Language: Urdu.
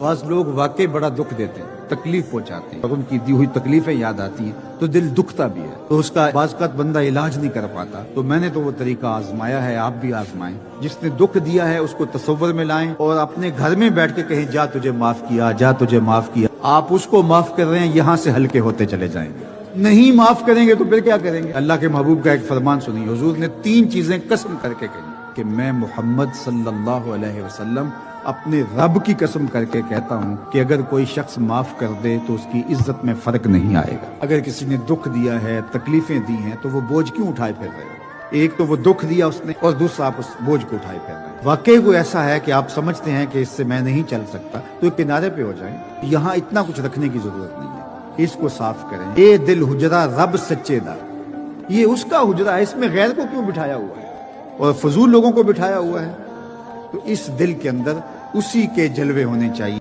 بعض لوگ واقعی بڑا دکھ دیتے ہیں، تکلیف پہنچاتے ہیں اور ان کی دی ہوئی تکلیفیں یاد آتی ہیں تو دل دکھتا بھی ہے، تو اس کا بعض اوقات بندہ علاج نہیں کر پاتا۔ تو میں نے تو وہ طریقہ آزمایا ہے، آپ بھی آزمائیں۔ جس نے دکھ دیا ہے اس کو تصور میں لائیں اور اپنے گھر میں بیٹھ کے کہیں جا تجھے معاف کیا، جا تجھے معاف کیا۔ آپ اس کو معاف کر رہے ہیں، یہاں سے ہلکے ہوتے چلے جائیں گے۔ نہیں معاف کریں گے تو پھر کیا کریں گے؟ اللہ کے محبوب کا ایک فرمان سنیے، حضور نے 3 چیزیں قسم کر کے کہی کہ میں محمد صلی اللہ علیہ وسلم اپنے رب کی قسم کر کے کہتا ہوں کہ اگر کوئی شخص معاف کر دے تو اس کی عزت میں فرق نہیں آئے گا۔ اگر کسی نے دکھ دیا ہے، تکلیفیں دی ہیں تو وہ بوجھ کیوں اٹھائے پھر رہے ہو؟ ایک تو وہ دکھ دیا اس نے اور دوسرا آپ اس بوجھ کو اٹھائے پھر رہے ہیں۔ واقعی کوئی ایسا ہے کہ آپ سمجھتے ہیں کہ اس سے میں نہیں چل سکتا تو ایک کنارے پہ ہو جائیں، یہاں اتنا کچھ رکھنے کی ضرورت نہیں ہے، اس کو صاف کریں۔ اے دل حجرہ رب سچے دا، یہ اس کا حجرہ ہے، اس میں غیر کو کیوں بٹھایا ہوا ہے اور فضول لوگوں کو بٹھایا ہوا ہے؟ تو اس دل کے اندر اسی کے جلوے ہونے چاہیے۔